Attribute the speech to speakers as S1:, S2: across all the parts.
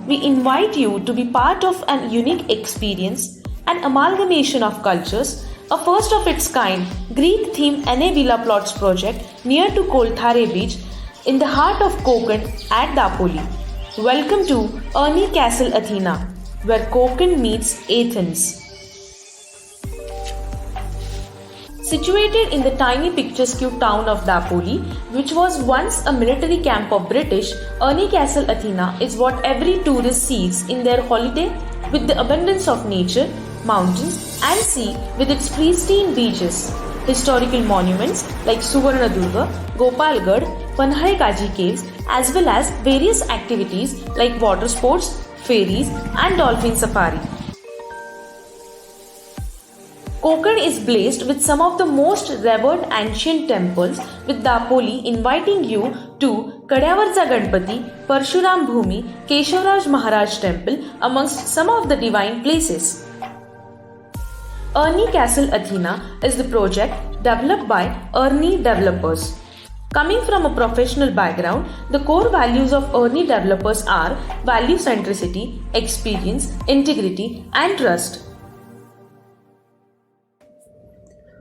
S1: we invite you to be part of an unique experience, an amalgamation of cultures, a first of its kind Greek-themed NA Villa Plots project near to Kolthare Beach in the heart of Konkan at Dapoli. Welcome to ARNI Castle Athena, where Konkan meets Athens. Situated in the tiny picturesque town of Dapoli, which was once a military camp of British, ARNI Castle Athena is what every tourist seeks in their holiday, with the abundance of nature, mountains and sea with its pristine beaches, historical monuments like Suvarnadurga, Gopalgarh, Panhalekaji caves, as well as various activities like water sports, ferries and dolphin safari. Konkan is blessed with some of the most revered ancient temples, with Dapoli inviting you to Kadyavarcha Ganpati, Parshuram Bhumi, Keshavraj Maharaj Temple amongst some of the divine places. ARNI Castle Athena is the project developed by ARNI Developers. Coming from a professional background, the core values of ARNI Developers are value centricity, experience, integrity and trust.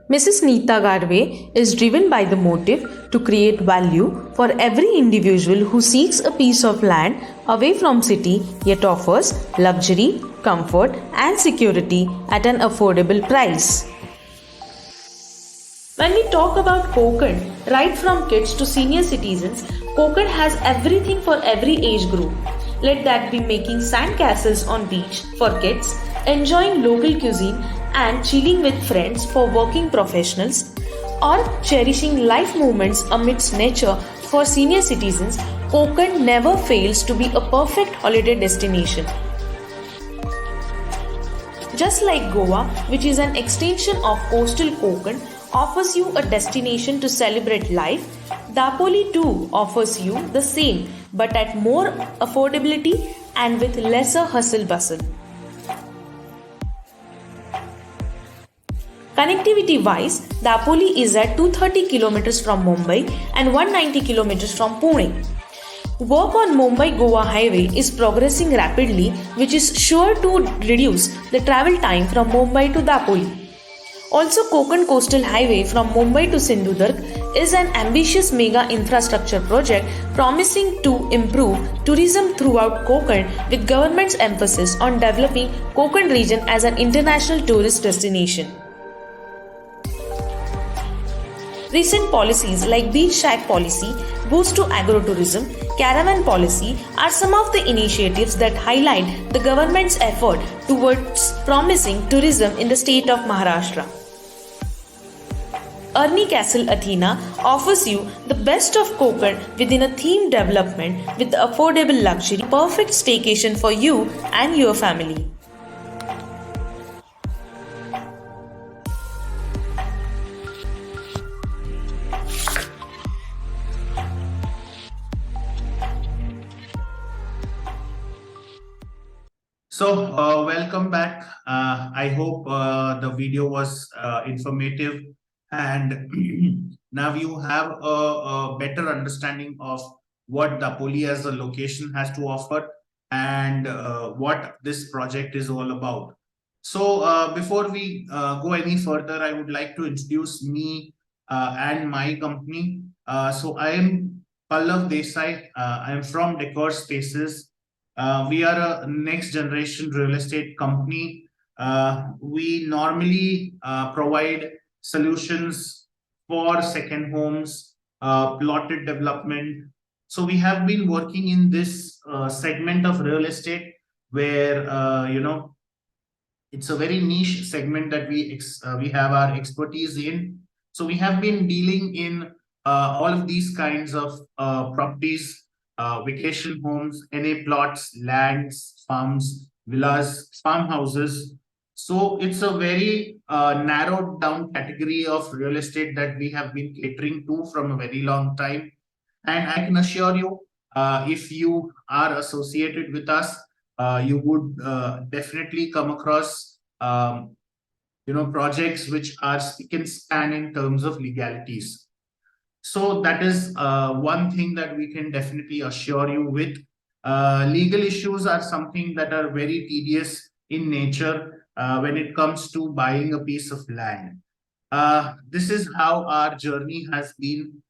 S1: Mrs. Neeta Gadhave is driven by the motive to create value for every individual who seeks a piece of land away from city yet offers luxury, comfort and security at an affordable price. When we talk about Konkan, right from kids to senior citizens, Konkan has everything for every age group. Let that be making sand castles on beach for kids, enjoying local cuisine and chilling with friends for working professionals, or cherishing life moments amidst nature for senior citizens. Konkan never fails to be a perfect holiday destination. Just like Goa, which is an extension of coastal Konkan, offers you a destination to celebrate life, Dapoli too offers you the same, but at more affordability and with lesser hustle bustle. Connectivity wise, Dapoli is at 230 km from Mumbai and 190 km from Pune. Work on Mumbai-Goa highway is progressing rapidly, which is sure to reduce the travel time from Mumbai to Dapoli. Also, Konkan Coastal Highway from Mumbai to Sindhudurg is an ambitious mega infrastructure project promising to improve tourism throughout Konkan, with government's emphasis on developing Konkan region as an international tourist destination. Recent policies like beach shack policy, boost to agrotourism, caravan policy are some of the initiatives that highlight the government's effort towards promising tourism in the state of Maharashtra. ARNI Castle Athena offers you the best of Konkan within a themed development with the affordable luxury, perfect staycation for you and your family.
S2: So, welcome back. I hope the video was informative, and now you have a better understanding of what Dapoli as a location has to offer and what this project is all about. So, before we go any further, I would like to introduce me and my company. So, I am Pallav Desai. I am from Decor Spaces. We are a next generation real estate company. We normally provide solutions for second homes, plotted development. So we have been working in this segment of real estate where, it's a very niche segment that we have our expertise in. So we have been dealing in all of these kinds of properties, vacation homes, NA plots, lands, farms, villas, farmhouses. So it's a very narrowed down category of real estate that we have been catering to from a very long time. And I can assure you, if you are associated with us, you would definitely come across projects which are spick and span in terms of legalities. So that is one thing that we can definitely assure you with. Legal issues are something that are very tedious in nature when it comes to buying a piece of land. This is how our journey has been.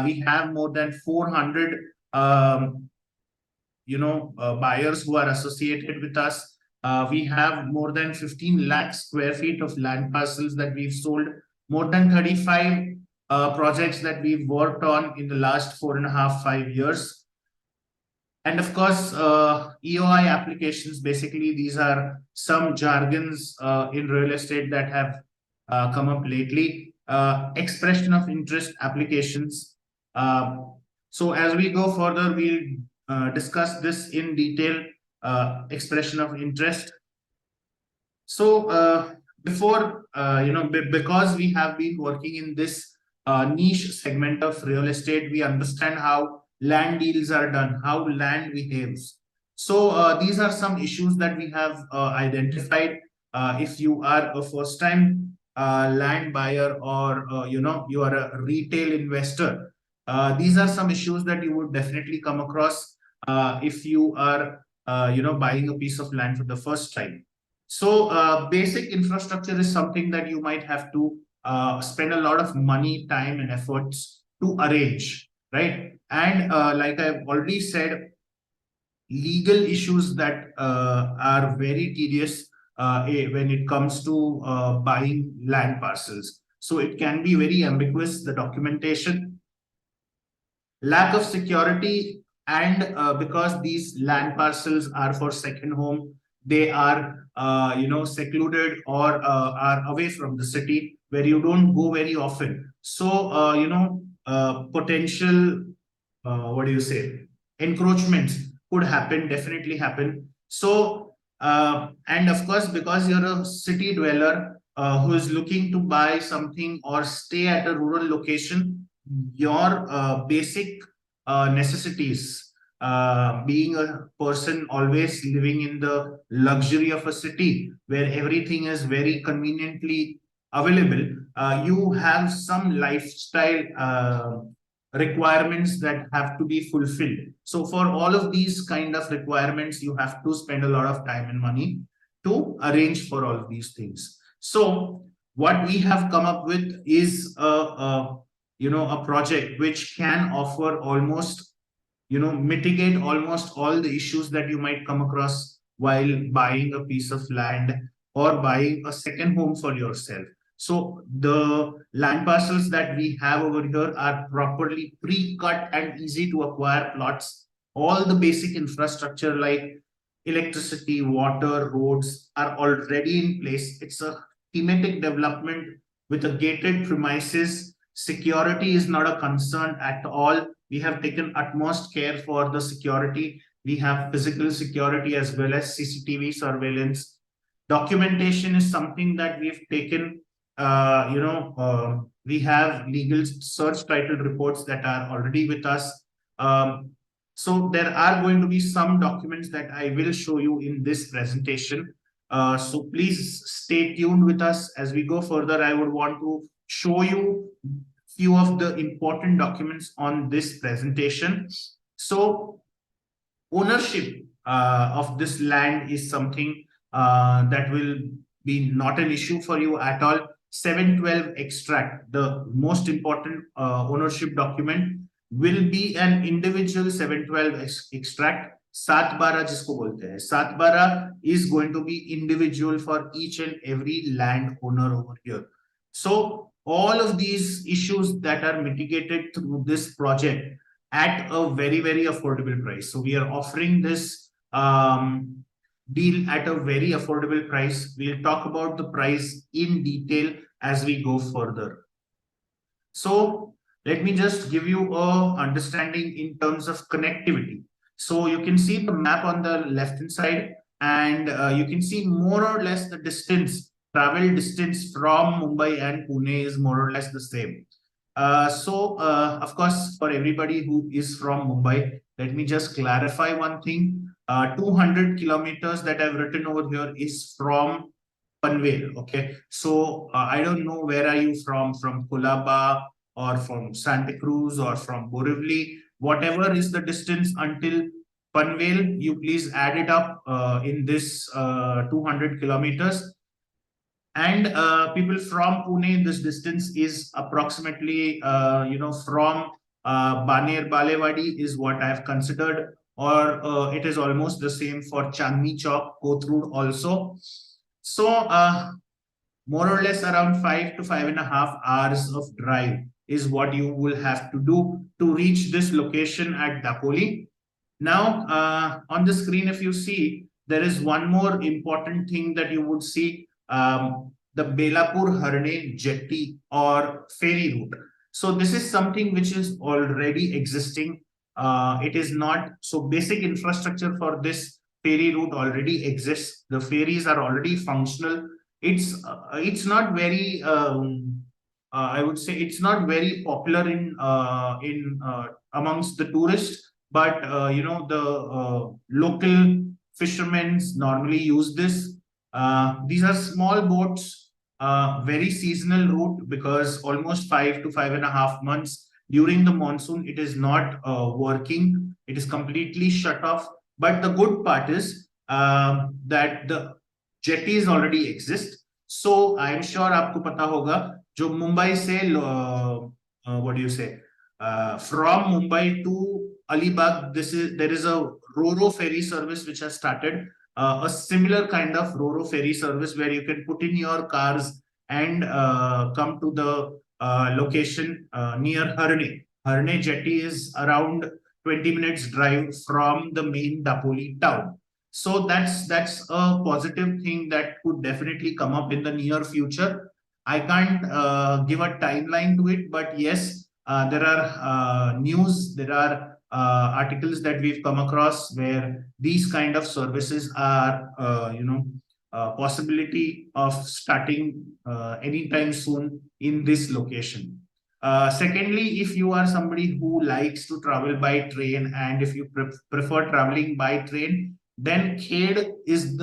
S2: We have more than 400 buyers who are associated with us. We have more than 15 lakh square feet of land parcels that we've sold, more than 35 projects that we've worked on in the last 4.5, 5 years. And of course, EOI applications, basically, these are some jargons in real estate that have come up lately. Expression of interest applications. So as we go further, we'll discuss this in detail, expression of interest. So before, because we have been working in this niche segment of real estate, we understand how land deals are done, how land behaves. So these are some issues that we have identified. If you are a first time land buyer, or you are a retail investor, these are some issues that you would definitely come across if you are buying a piece of land for the first time. So basic infrastructure is something that you might have to spend a lot of money, time, and efforts to arrange, right? And like I've already said, legal issues that are very tedious when it comes to buying land parcels. So it can be very ambiguous, the documentation, lack of security, and because these land parcels are for second home, they are secluded, or are away from the city where you don't go very often. So potential what do you say, encroachments could happen, definitely happen. So and of course, because you're a city dweller who is looking to buy something or stay at a rural location, your basic necessities, being a person always living in the luxury of a city where everything is very conveniently available, you have some lifestyle requirements that have to be fulfilled. So for all of these kind of requirements, you have to spend a lot of time and money to arrange for all of these things. So what we have come up with is a project which can offer almost, mitigate almost all the issues that you might come across while buying a piece of land or buying a second home for yourself. So the land parcels that we have over here are properly pre-cut and easy to acquire plots. All the basic infrastructure like electricity, water, roads are already in place. It's a thematic development with a gated premises. Security is not a concern at all. We have taken utmost care for the security. We have physical security as well as CCTV surveillance. Documentation is something that we've taken. We have legal search title reports that are already with us. So there are going to be some documents that I will show you in this presentation. So please stay tuned with us as we go further. I would want to show you few of the important documents on this presentation. So ownership of this land is something that will be not an issue for you at all. 712 extract, the most important ownership document, will be an individual 712 extract. 7/12 जिसको बोलते हैं, 7/12 is going to be individual for each and every land owner over here. So all of these issues that are mitigated through this project at a very, very affordable price. So we are offering this deal at a very affordable price. We'll talk about the price in detail as we go further. So let me just give you a understanding in terms of connectivity. So you can see the map on the left hand side, and you can see more or less the distance, travel distance from Mumbai and Pune is more or less the same. Of course, for everybody who is from Mumbai, let me just clarify one thing. 200 kilometers that I've written over here is from Panvel. Okay, so I don't know where are you from Kolaba or from Santa Cruz or from Borivali, whatever is the distance until Panvel, you please add it up in this 200 kilometers. And people from Pune, this distance is approximately, from Baner Balewadi is what I have considered, or it is almost the same for Chandni Chowk, Kothur also. So more or less around 5 to 5.5 hours of drive is what you will have to do to reach this location at Dapoli. Now, on the screen, if you see, there is one more important thing that you would see, the Belapur Harne jetty or ferry route. So this is something which is already existing. It is not, so basic infrastructure for this ferry route already exists. The ferries are already functional. It's not very, I would say it's not very popular in amongst the tourists, but the local fishermen normally use this. These are small boats, very seasonal route, because almost 5 to 5.5 months during the monsoon it is not working. It is completely shut off. But the good part is that the jetties already exist. So I am sure आपको पता होगा जो मुंबई से what do you say, from Mumbai to Alibag, there is a Ro-Ro ferry service which has started. A similar kind of Ro-Ro ferry service where you can put in your cars and come to the location near Harne. Harne jetty is around 20 minutes drive from the main Dapoli town. So that's a positive thing that could definitely come up in the near future. I can't give a timeline to it, but yes, there are there are articles that we've come across where these kind of services are, possibility of starting anytime soon in this location. Secondly, if you are somebody who likes to travel by train, and if you prefer traveling by train, then Khed is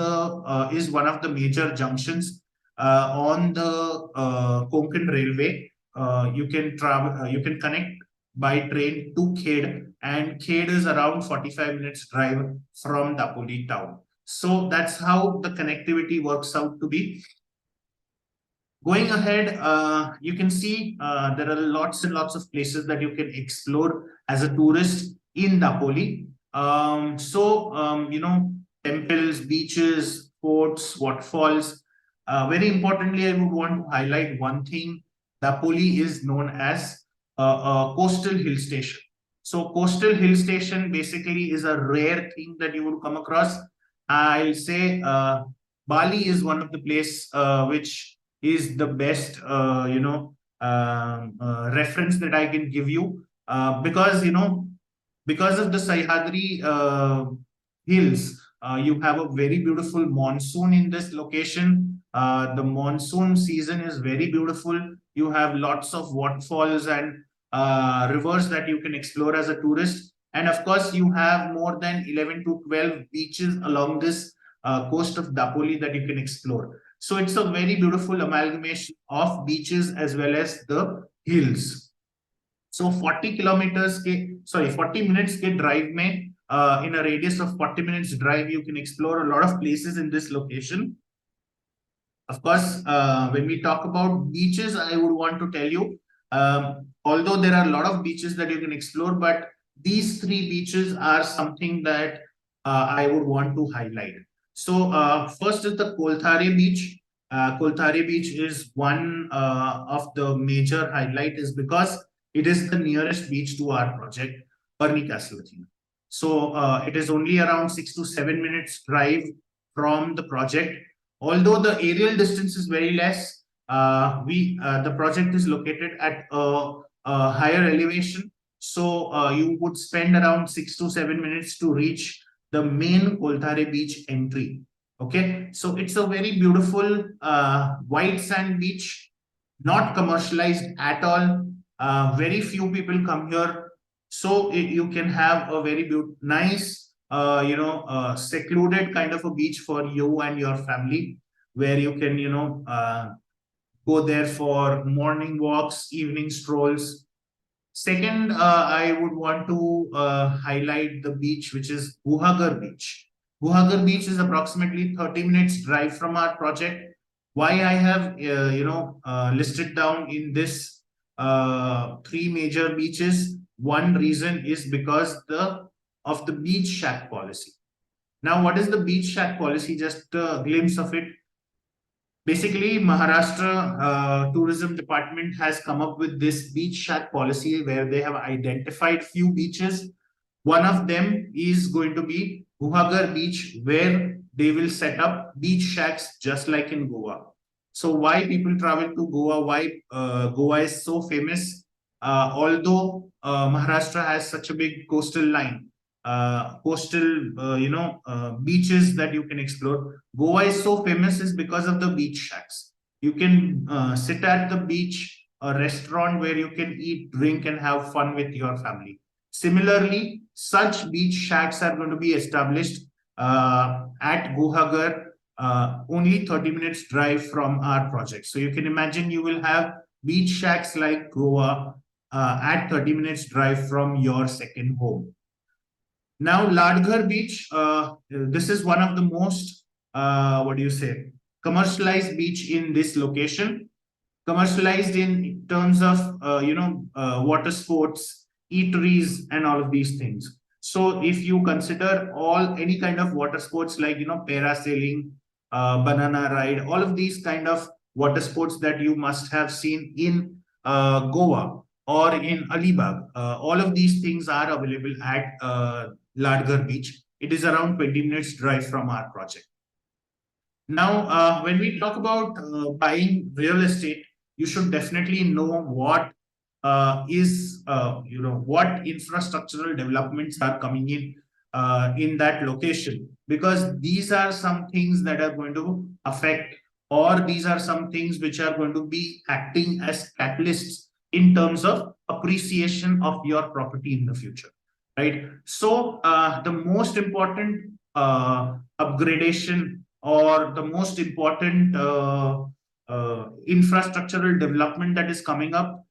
S2: one of the major junctions on the Konkan Railway. You can travel, you can connect by train to Khed, and Khed is around 45 minutes drive from Dapoli town. So that's how the connectivity works out to be. Going ahead, you can see there are lots and lots of places that you can explore as a tourist in Dapoli. Temples, beaches, forts, waterfalls. Very importantly, I would want to highlight one thing. Dapoli is known as a coastal hill station. So coastal hill station basically is a rare thing that you would come across. I'll say Bali is one of the place which is the best, reference that I can give you, because because of the Sahyadri hills, you have a very beautiful monsoon in this location. The monsoon season is very beautiful. You have lots of waterfalls and rivers that you can explore as a tourist. And of course, you have more than 11 to 12 beaches along this coast of Dapoli that you can explore. So it's a very beautiful amalgamation of beaches as well as the hills. So 40 minutes ke drive mein, in a radius of 40 minutes drive, you can explore a lot of places in this location. Of course, when we talk about beaches, I would want to tell you, although there are a lot of beaches that you can explore, but these three beaches are something that I would want to highlight. So first is the Kolthare Beach. Kolthare Beach is one of the major highlight, is because it is the nearest beach to our project, ARNI Castle Athena. So it is only around 6 to 7 minutes drive from the project. Although the aerial distance is very less, the project is located at a higher elevation. So you would spend around 6 to 7 minutes to reach the main Kolthare Beach entry. Okay, so it's a very beautiful white sand beach, not commercialized at all. Very few people come here, so you can have a very nice, secluded kind of a beach for you and your family, where you can, go there for morning walks, evening strolls. Second, I would want to highlight the beach, which is Guhagar Beach. Guhagar Beach is approximately 30 minutes drive from our project. Why I have listed down in this three major beaches. One reason is because of the beach shack policy. Now, what is the beach shack policy? Just a glimpse of it. Basically, Maharashtra tourism department has come up with this beach shack policy where they have identified few beaches. One of them is going to be Guhagar Beach, where they will set up beach shacks just like in Goa. So why people travel to Goa? Why Goa is so famous? Although Maharashtra has such a big coastal line, beaches that you can explore. Goa is so famous is because of the beach shacks. You can sit at the beach, a restaurant where you can eat, drink, and have fun with your family. Similarly, such beach shacks are going to be established at Guhagar, only 30 minutes drive from our project. So you can imagine you will have beach shacks like Goa at 30 minutes drive from your second home. Now, Ladghar Beach, this is one of the most, commercialized beach in this location. Commercialized in terms of, water sports, eateries, and all of these things. So if you consider any kind of water sports like, parasailing, banana ride, all of these kind of water sports that you must have seen in Goa or in Alibag, all of these things are available at Ladghar Beach. It is around 20 minutes drive from our project. Now, when we talk about buying real estate, you should definitely know what what infrastructural developments are coming in that location, because these are some things that are going to affect, or these are some things which are going to be acting as catalysts in terms of appreciation of your property in the future, right? So the most important upgradation, or the most important infrastructural development that is coming up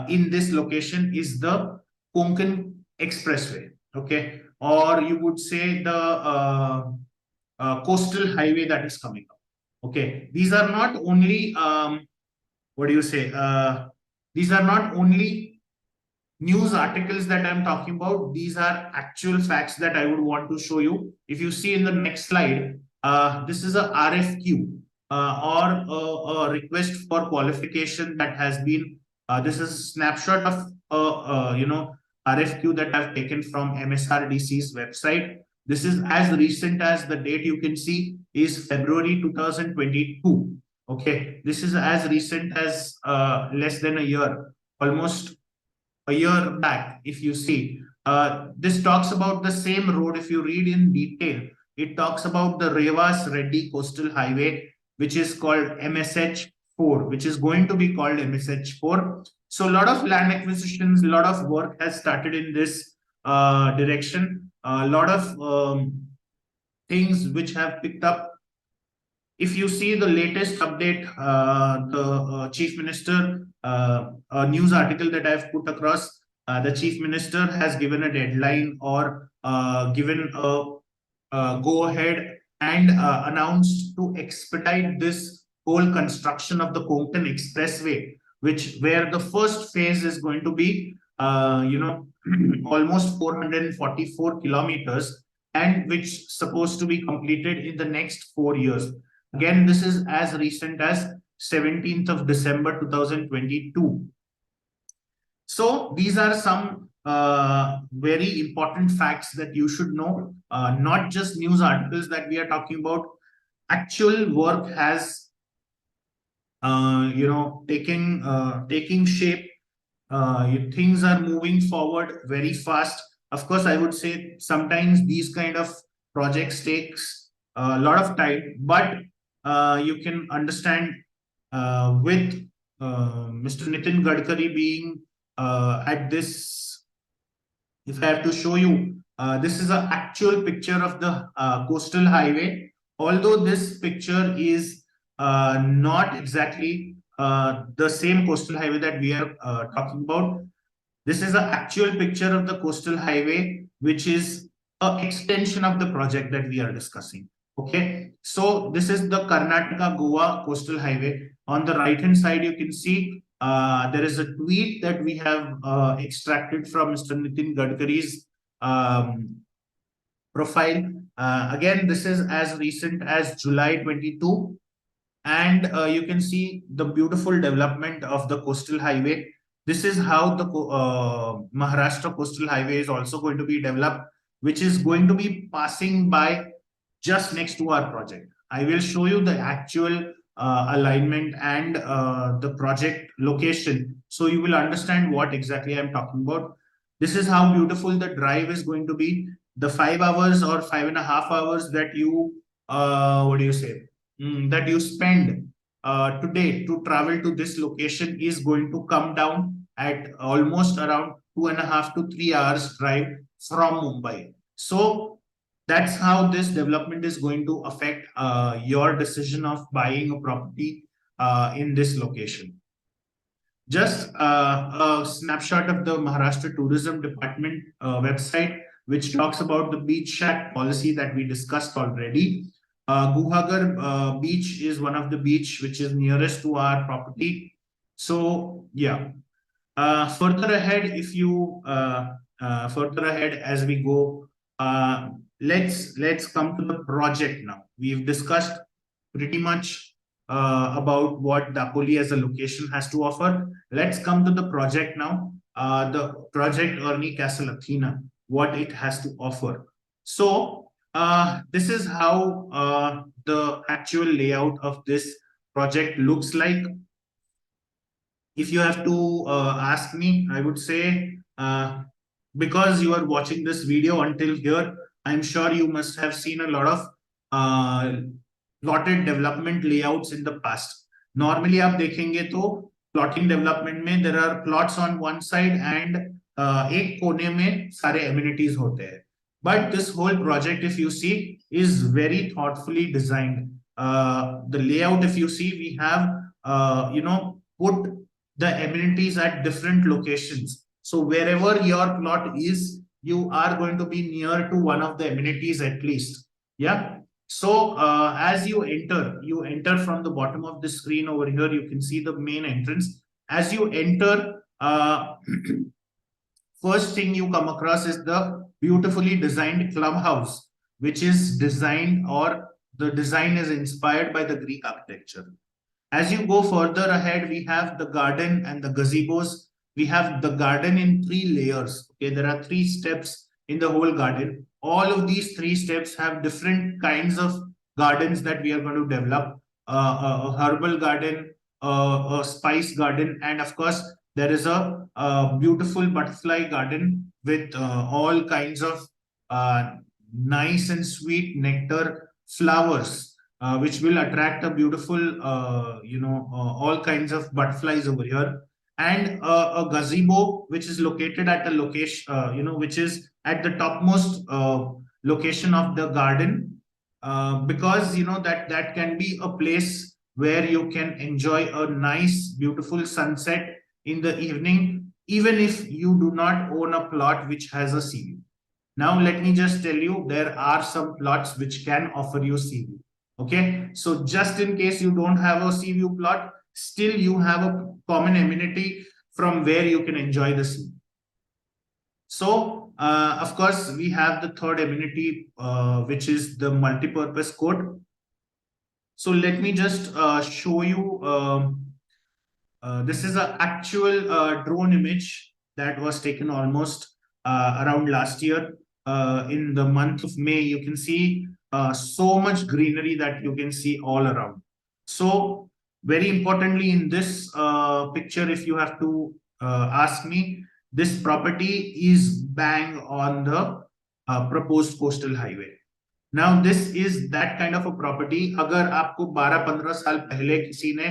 S2: in this location is the Konkan Expressway, okay, or you would say the coastal highway that is coming up. Okay, these are not only these are not only news articles that I'm talking about. These are actual facts that I would want to show you. If you see in the next slide, this is a RFQ or a request for qualification that has been. This is a snapshot of RFQ that I've taken from MSRDC's website. This is as recent as the date you can see is February 2022. Okay, this is as recent as less than a year, almost a year back. If you see, this talks about the same road. If you read in detail, it talks about the Revas Reddy Coastal Highway, which is called MSH4, which is going to be called MSH4. So a lot of land acquisitions, a lot of work has started in this direction. A lot of things which have picked up. If you see the latest update, the Chief Minister, a news article that I've put across, the Chief Minister has given a deadline, or given a go ahead and announced to expedite this whole construction of the Konkan Expressway, where the first phase is going to be, almost 444 kilometers, and which supposed to be completed in the next 4 years. Again, this is as recent as 17th of December 2022. So these are some very important facts that you should know, not just news articles that we are talking about. Actual work has taking shape. Things are moving forward very fast. Of course, I would say sometimes these kind of projects takes a lot of time, but you can understand with Mr. Nitin Gadkari being at this. If I have to show you, this is an actual picture of the coastal highway. Although this picture is not exactly the same coastal highway that we are talking about, This is an actual picture of the coastal highway, which is an extension of the project that we are discussing. Okay, so this is the Karnataka Goa coastal highway. On the right hand side, you can see there is a tweet that we have extracted from Mr. Nitin Gadkari's um, profile. Again, this is as recent as July 22, and you can see the beautiful development of the coastal highway. This is how the Maharashtra coastal highway is also going to be developed, which is going to be passing by just next to our project. I will show you the actual alignment and the project location, so you will understand what exactly I'm talking about. This is how beautiful the drive is going to be. The 5 hours or 5.5 hours that you what do you say that you spend today to travel to this location is going to come down at almost around 2.5 to 3 hours drive from Mumbai. So that's how this development is going to affect your decision of buying a property in this location. Just a snapshot of the Maharashtra Tourism Department website, which talks about the beach shack policy that we discussed already. Guhagar beach is one of the beach which is nearest to our property. So yeah, further ahead, if you further ahead as we go, let's come to the project now. We've discussed pretty much about what Dapoli as a location has to offer. Let's come to the project now. The project ARNI Castle Athena, what it has to offer. So this is how the actual layout of this project looks like. If you have to ask me, I would say because you are watching this video until here, I'm sure you must have seen a lot of plotted development layouts in the past. Normally, आप देखेंगे तो plotting development में there are plots on one side and एक कोने में सारे amenities होते हैं. But this whole project, if you see, is very thoughtfully designed. The layout, if you see, we have put the amenities at different locations. So wherever your plot is, you are going to be near to one of the amenities at least. Yeah. So as you enter from the bottom of the screen over here, you can see the main entrance. As you enter, first thing you come across is the beautifully designed clubhouse, which is designed, or the design is inspired by the Greek architecture. As you go further ahead, we have the garden and the gazebos. We have the garden in 3 layers. Okay, there are 3 steps in the whole garden. All of these 3 steps have different kinds of gardens that we are going to develop. A herbal garden, a spice garden, and of course, there is a beautiful butterfly garden with all kinds of nice and sweet nectar flowers, which will attract a beautiful, all kinds of butterflies over here, and a gazebo, which is located at a location, which is at the topmost location of the garden, because that can be a place where you can enjoy a nice, beautiful sunset in the evening, even if you do not own a plot which has a sea view. Now, let me just tell you, there are some plots which can offer you sea view. Okay, so just in case you don't have a sea view plot, still you have a common amenity from where you can enjoy the sea. So, of course, we have the third amenity, which is the multi-purpose court. So let me just show you. This is an actual drone image that was taken almost around last year. In the month of May, you can see so much greenery that you can see all around. So very importantly in this picture, if you have to ask me, this property is bang on the proposed coastal highway. Now this is that kind of a property. अगर आपको 12-15 साल पहले किसी ने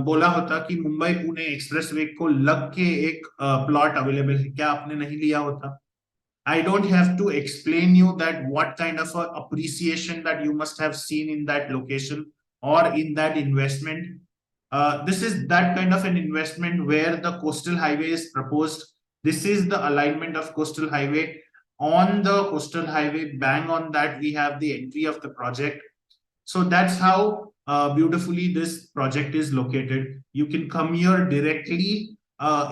S2: बोला होता कि Mumbai Pune expressway को लग के एक प्लॉट अवेलेबल है, क्या आपने नहीं लिया होता? I don't have to explain you that what kind of a appreciation that you must have seen in that location or in that investment. This is that kind of an investment where the coastal highway is proposed. This is the alignment of coastal highway. On the coastal highway, bang on that, we have the entry of the project. So that's how beautifully this project is located. You can come here directly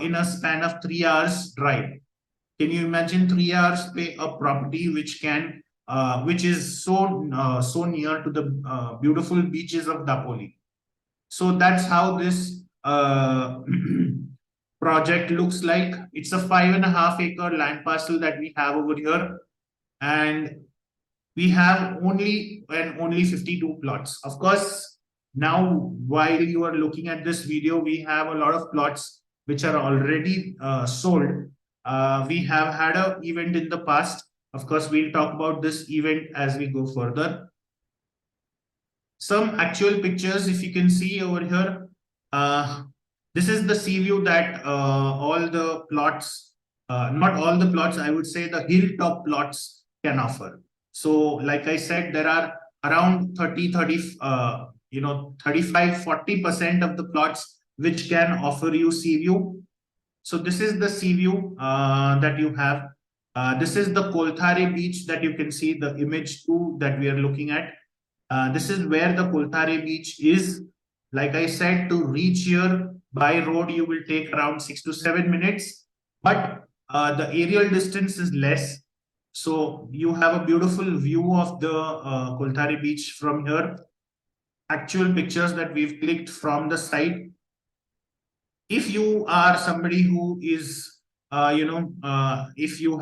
S2: in a span of 3 hours drive. Can you imagine 3 hours pay a property which is so near to the beautiful beaches of Dapoli? So that's how this project looks like. It's a 5.5 acre land parcel that we have over here, and we have only 52 plots. Of course, now while you are looking at this video, we have a lot of plots which are already sold. We have had an event in the past. Of course, we'll talk about this event as we go further. Some actual pictures, if you can see over here. This is the sea view that all the plots, not all the plots, I would say the hilltop plots can offer. So like I said, there are around 35-40% of the plots which can offer you sea view. So this is the sea view that you have. This is the Kolthare Beach that you can see the image 2 that we are looking at. This is where the Kolthare Beach is. Like I said, to reach here by road, you will take around 6 to 7 minutes, but the aerial distance is less. So you have a beautiful view of the Kolthare Beach from here. Actual pictures that we've clicked from the site. If you are somebody who is, if you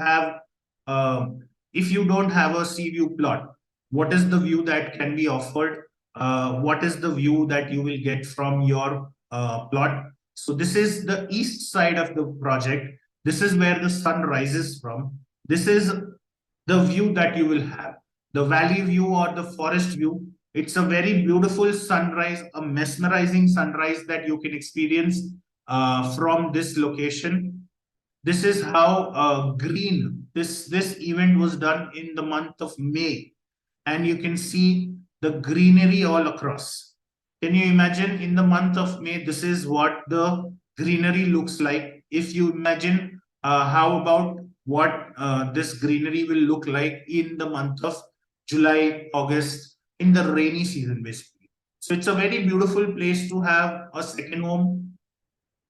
S2: don't have a sea view plot, what is the view that can be offered? What is the view that you will get from your plot? So this is the east side of the project. This is where the sun rises from. This is the view that you will have. The valley view or the forest view. It's a very beautiful sunrise, a mesmerizing sunrise that you can experience from this location. This is how green this event was done in the month of May, and you can see the greenery all across. Can you imagine in the month of May, this is what the greenery looks like? If you imagine how about what this greenery will look like in the month of July, August, in the rainy season, basically. So it's a very beautiful place to have a second home.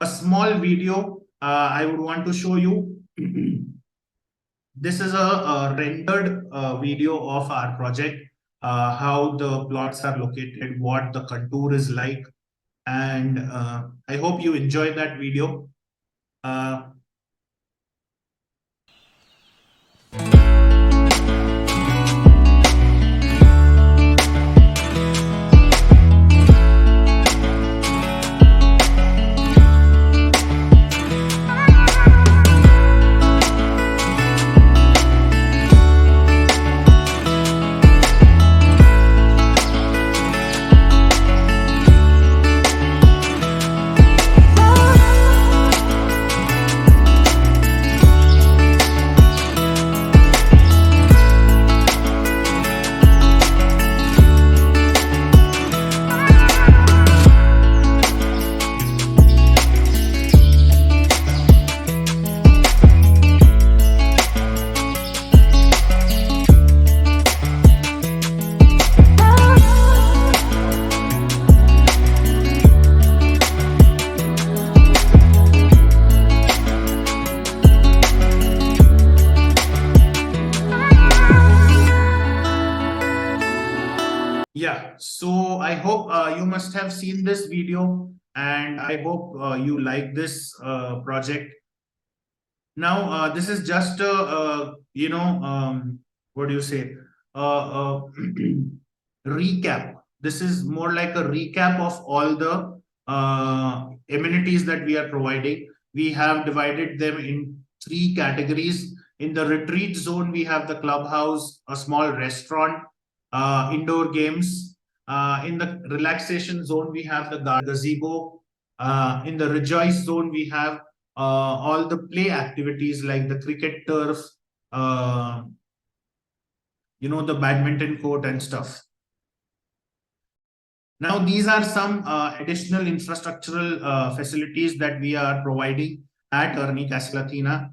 S2: A small video I would want to show you. This is a rendered video of our project, how the plots are located, what the contour is like, and I hope you enjoy that video. Yeah, so I hope you must have seen this video, and I hope you like this project. Now, this is just a, what do you say? Recap. This is more like a recap of all the amenities that we are providing. We have divided them in 3 categories. In the retreat zone, we have the clubhouse, a small restaurant, indoor games. In the relaxation zone, we have the gazebo. In the rejoice zone, we have all the play activities like the cricket turf, the badminton court and stuff. Now, these are some additional infrastructural facilities that we are providing at ARNI Castle Athena.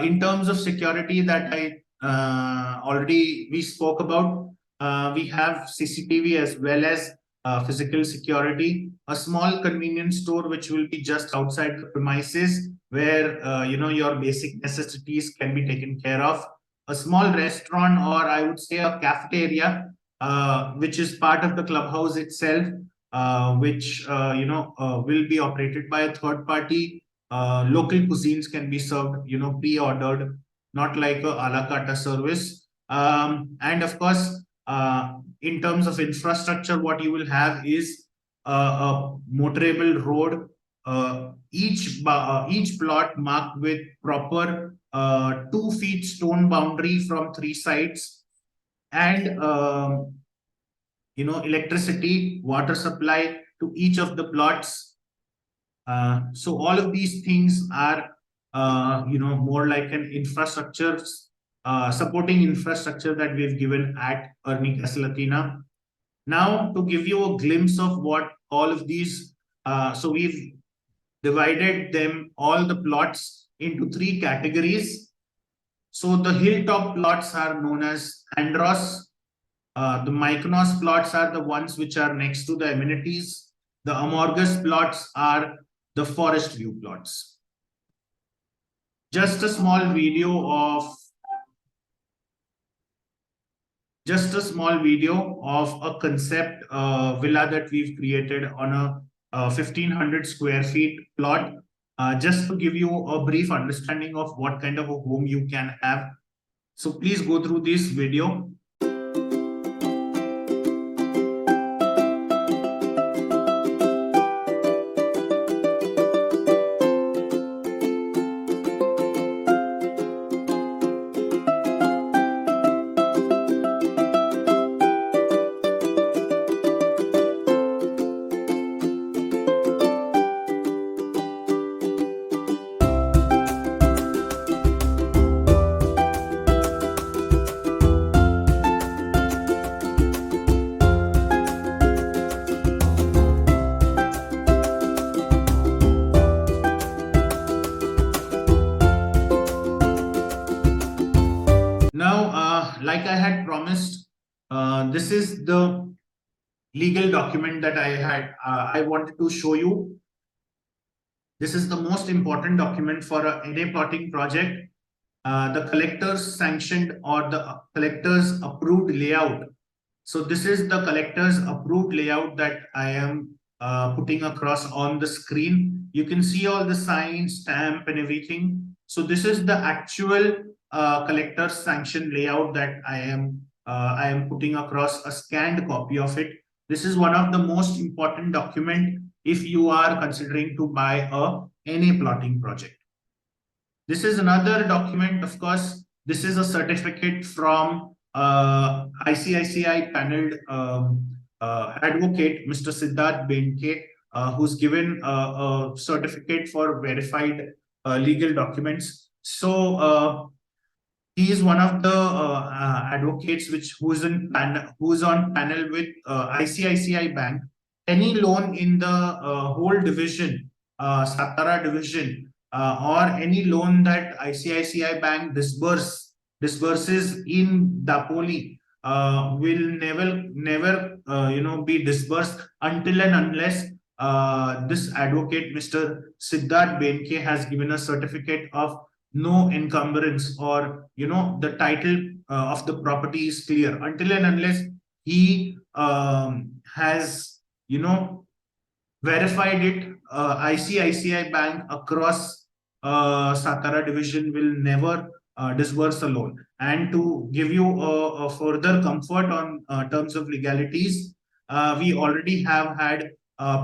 S2: In terms of security that I already we spoke about, we have CCTV as well as physical security. A small convenience store which will be just outside the premises, where your basic necessities can be taken care of. A small restaurant, or I would say a cafeteria, which is part of the clubhouse itself, which will be operated by a third party. Local cuisines can be served, pre-ordered, not like a la carte service. And of course, in terms of infrastructure, what you will have is a motorable road. Each plot marked with proper 2 feet stone boundary from 3 sides, and electricity, water supply to each of the plots. So all of these things are more like an infrastructure, supporting infrastructure that we've given at ARNI Castle Athena. Now, to give you a glimpse of what all of these, so we've divided them, all the plots, into 3 categories. So the hilltop plots are known as Andros. The Mykonos plots are the ones which are next to the amenities. The Amorgus plots are the forest view plots. Just a small video of a concept villa that we've created on a 1500 square feet plot, just to give you a brief understanding of what kind of a home you can have. So please go through this video. Like I had promised, this is the legal document that I wanted to show you. This is the most important document for a NA plotting project. The collector's sanctioned or the collector's approved layout. So this is the collector's approved layout that I am putting across on the screen. You can see all the sign, stamp and everything. So this is the actual collector's sanction layout that I am putting across, a scanned copy of it. This is one of the most important document if you are considering to buy a NA plotting project. This is another document, of course. This is a certificate from ICICI paneled advocate, Mr. Siddharth Benke, who's given a certificate for verified legal documents. So he is one of the advocates who's on panel with ICICI Bank. Any loan in the whole division, Satara division, or any loan that ICICI Bank disburses in Dapoli will never be disbursed until and unless this advocate, Mr. Siddharth Benke, has given a certificate of no encumbrance, or the title of the property is clear. Until and unless he has verified it, ICICI Bank across Satara division will never disburse a loan. And to give you a further comfort on terms of legalities, we already have had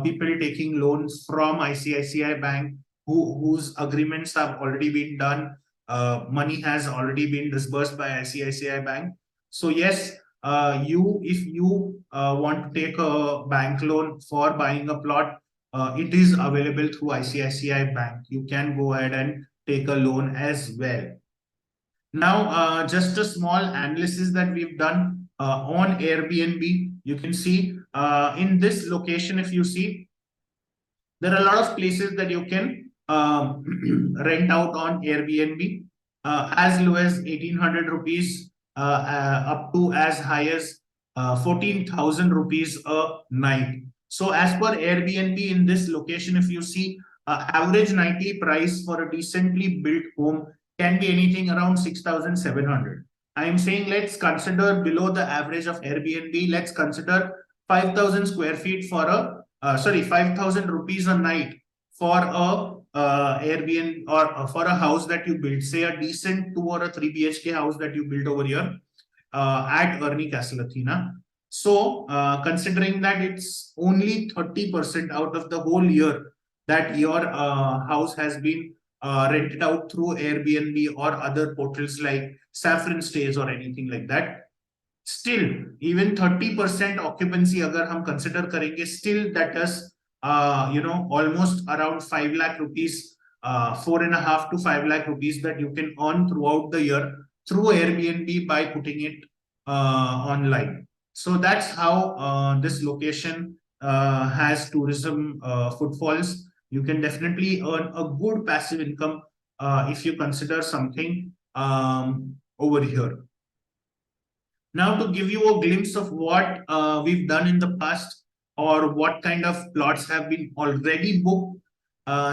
S2: people taking loans from ICICI Bank whose agreements have already been done. Money has already been disbursed by ICICI Bank. So yes, if you want to take a bank loan for buying a plot, it is available through ICICI Bank. You can go ahead and take a loan as well. Now, just a small analysis that we've done on Airbnb. You can see in this location, if you see, there are a lot of places that you can rent out on Airbnb, as low as 1800 rupees, up to as high as 14,000 rupees a night. So as per Airbnb in this location, if you see, average nightly price for a decently built home can be anything around 6,700. I am saying let's consider below the average of Airbnb. Let's consider 5,000 square feet for a 5,000 rupees a night for a Airbnb, or for a house that you build, say a decent 2 or a 3 BHK house that you built over here at ARNI Castle Athena. So considering that it's only 30% out of the whole year that your house has been rented out through Airbnb or other portals like Saffron Stays or anything like that, still even 30% occupancy agar hum consider karenge, still that is almost around 5 lakh rupees, 4.5 to 5 lakh rupees that you can earn throughout the year through Airbnb by putting it online. So that's how this location has tourism footfalls. You can definitely earn a good passive income if you consider something over here. Now, to give you a glimpse of what we've done in the past, or what kind of plots have been already booked.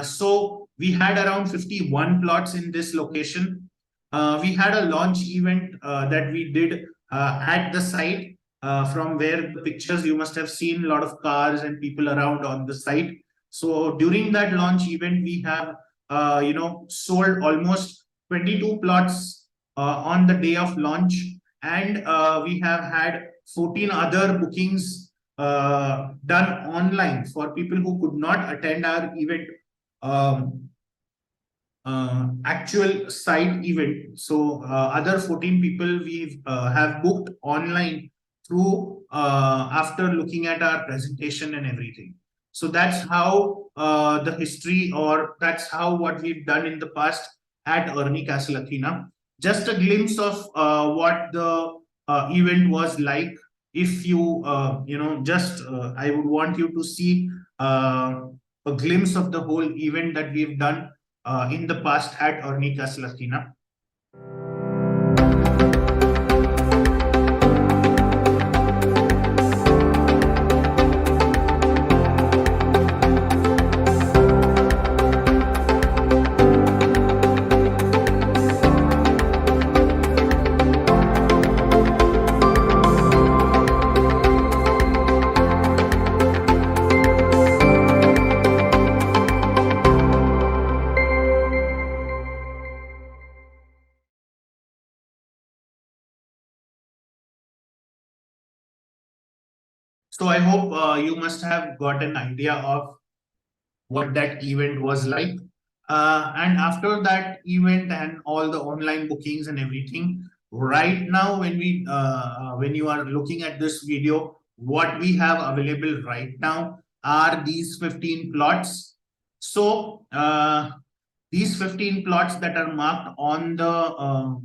S2: So we had around 51 plots in this location. We had a launch event that we did at the site, from where the pictures you must have seen a lot of cars and people around on the site. So during that launch event, we have sold almost 22 plots on the day of launch, and we have had 14 other bookings done online for people who could not attend our event, actual site event. So other 14 people we have booked online through after looking at our presentation and everything. So that's how the history, or that's how what we've done in the past at ARNI Castle Athena. Just a glimpse of what the event was like. If you I would want you to see a glimpse of the whole event that we've done in the past at ARNI Castle Athena. So I hope you must have got an idea of what that event was like. And after that event and all the online bookings and everything, right now when you are looking at this video, what we have available right now are these 15 plots. So these 15 plots that are marked on the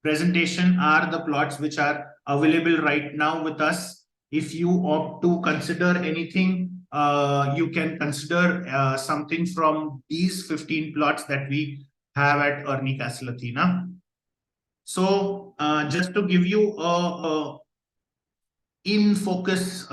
S2: presentation are the plots which are available right now with us. If you opt to consider anything, you can consider something from these 15 plots that we have at ARNI Castle Athena. So just to give you a in focus,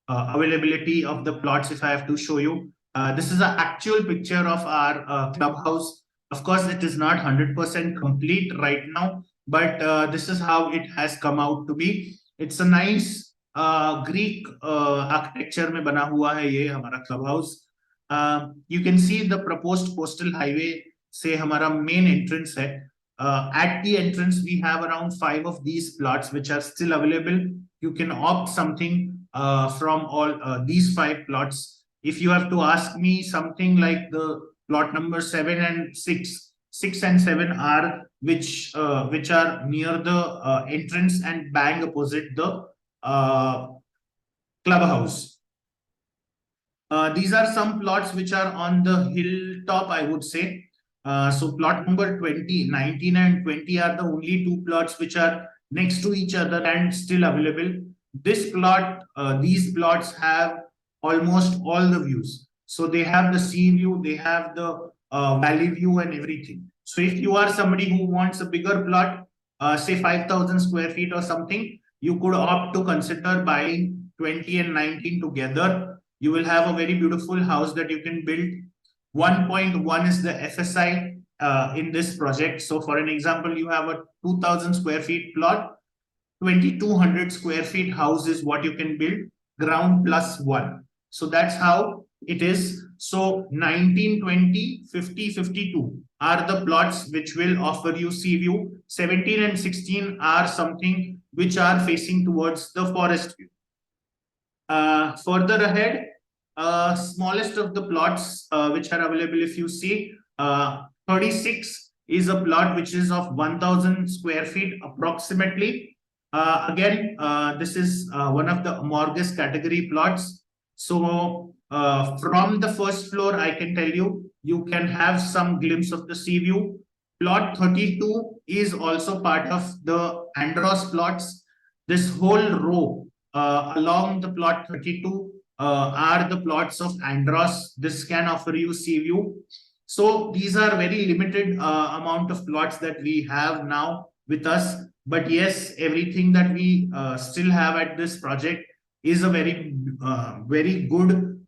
S2: availability of the plots, if I have to show you, this is an actual picture of our clubhouse. Of course, it is not 100% complete right now, but this is how it has come out to be. It's a nice Greek architecture में बना हुआ है ये हमारा clubhouse. You can see the proposed coastal highway से हमारा main entrance है. At the entrance, we have around 5 of these plots which are still available. You can opt something from all these 5 plots. If you have to ask me something like the plot number 7 and 6, 6 and 7 are which are near the entrance and bang opposite the clubhouse. These are some plots which are on the hilltop, I would say. So plot number 20, 19 and 20 are the only 2 plots which are next to each other and still available. This plot, these plots have almost all the views. So they have the sea view, they have the valley view and everything. So if you are somebody who wants a bigger plot, say 5,000 square feet or something, you could opt to consider buying 20 and 19 together. You will have a very beautiful house that you can build. 1.1 is the FSI in this project. So for an example, you have a 2,000 square feet plot, 2,200 square feet house is what you can build, ground plus one. So that's how it is. So 19, 20, 50, 52 are the plots which will offer you sea view. 17 and 16 are something which are facing towards the forest view. Further ahead, smallest of the plots which are available, if you see, 36 is a plot which is of 1,000 square feet approximately. Again, this is one of the amorphous category plots. So from the first floor, I can tell you, you can have some glimpse of the sea view. Plot 32 is also part of the Andros plots. This whole row along the plot 32 are the plots of Andros. This can offer you sea view. So these are very limited amount of plots that we have now with us. But yes, everything that we still have at this project is a very good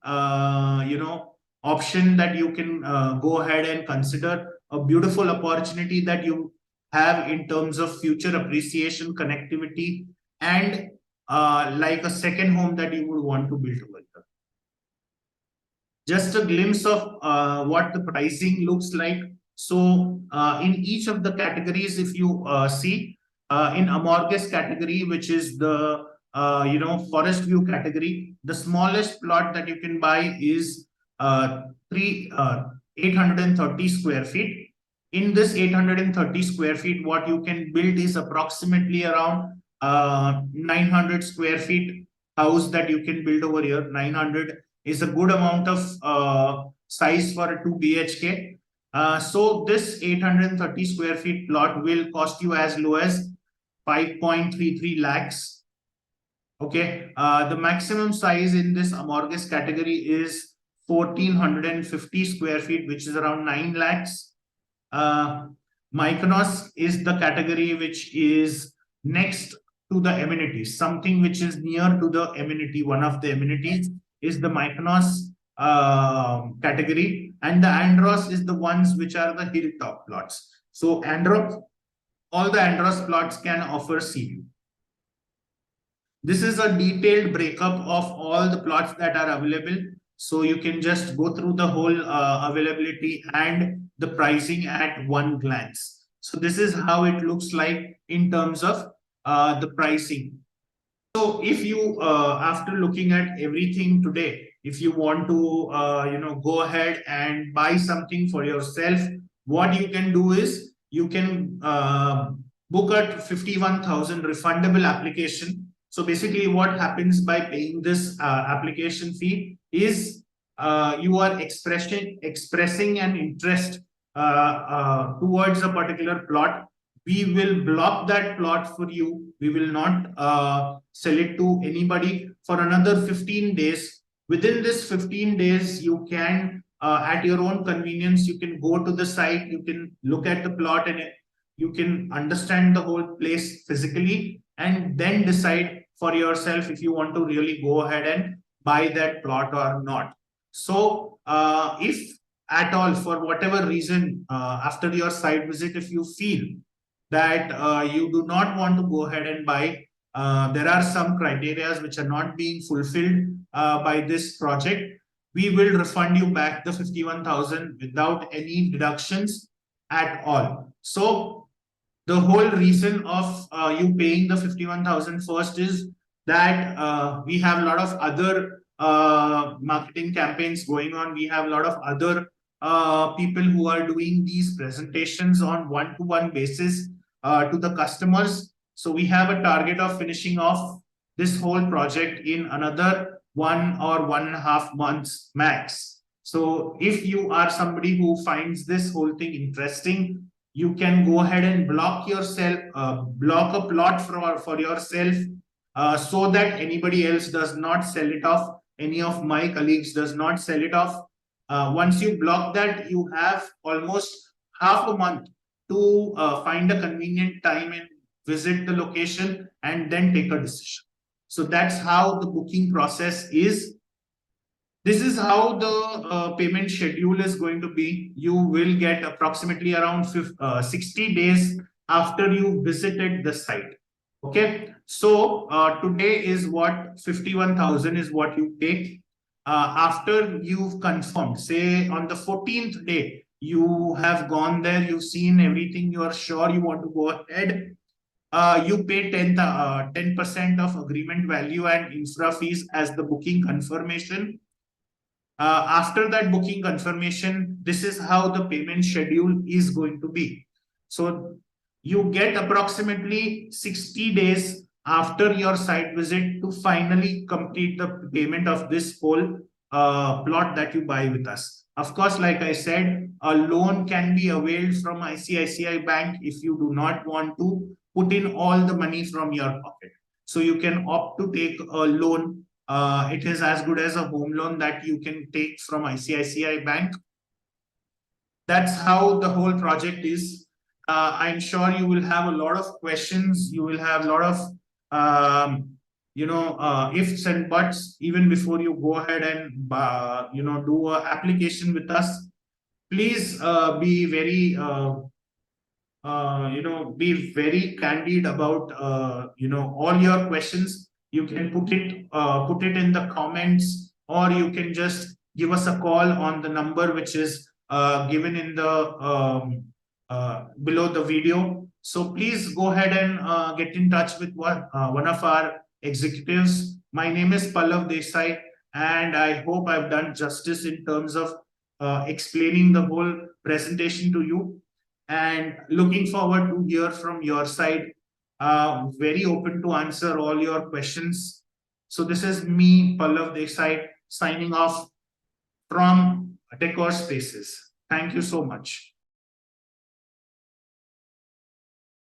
S2: option that you can go ahead and consider. A beautiful opportunity that you have in terms of future appreciation, connectivity, and like a second home that you would want to build over there. Just a glimpse of what the pricing looks like. So in each of the categories, if you see, in amorphous category, which is the forest view category, the smallest plot that you can buy is 830 square feet. In this 830 square feet, what you can build is approximately around 900 square feet house that you can build over here. 900 is a good amount of size for a 2 BHK. So this 830 square feet plot will cost you as low as 5.33 lakhs. Okay, the maximum size in this amorphous category is 1,450 square feet, which is around 9 lakhs. Mykonos is the category which is next to the amenities, something which is near to the amenity. One of the amenities is the Mykonos category, and the Andros is the ones which are the hilltop plots. So Andros, all the Andros plots can offer sea view. This is a detailed breakup of all the plots that are available. So you can just go through the whole availability and the pricing at one glance. So this is how it looks like in terms of the pricing. So if you, after looking at everything today, if you want to, go ahead and buy something for yourself, what you can do is you can book a 51,000 refundable application. So basically what happens by paying this application fee is you are expressing an interest towards a particular plot. We will block that plot for you. We will not sell it to anybody for another 15 days. Within this 15 days, you can, at your own convenience, you can go to the site, you can look at the plot, and you can understand the whole place physically, and then decide for yourself if you want to really go ahead and buy that plot or not. So if at all, for whatever reason, after your site visit, if you feel that you do not want to go ahead and buy, there are some criteria which are not being fulfilled by this project, we will refund you back the 51,000 without any deductions at all. So the whole reason of you paying the 51,000 first is that we have a lot of other marketing campaigns going on. We have a lot of other people who are doing these presentations on one-to-one basis to the customers. So we have a target of finishing off this whole project in another 1 or 1.5 months max. So if you are somebody who finds this whole thing interesting, you can go ahead and block yourself, block a plot for yourself so that anybody else does not sell it off, any of my colleagues does not sell it off. Once you block that, you have almost half a month to find a convenient time and visit the location and then take a decision. So that's how the booking process is. This is how the payment schedule is going to be. You will get approximately around 60 days after you visited the site. Okay, so today is what 51,000 is what you take after you've confirmed. Say on the 14th day, you have gone there, you've seen everything, you are sure you want to go ahead. You pay 10% of agreement value and infra fees as the booking confirmation. After that booking confirmation, this is how the payment schedule is going to be. So you get approximately 60 days after your site visit to finally complete the payment of this whole plot that you buy with us. Of course, like I said, a loan can be availed from ICICI Bank if you do not want to put in all the money from your pocket. So you can opt to take a loan. It is as good as a home loan that you can take from ICICI Bank. That's how the whole project is. I'm sure you will have a lot of questions. You will have a lot of ifs and buts even before you go ahead and do an application with us. Please be very be very candid about all your questions. You can put it in the comments, or you can just give us a call on the number which is given in the below the video. So please go ahead and get in touch with one of our executives. My name is Pallav Desai, and I hope I've done justice in terms of explaining the whole presentation to you, and looking forward to hear from your side. Very open to answer all your questions. So this is me, Pallav Desai, signing off from Decor Spaces. Thank you so much.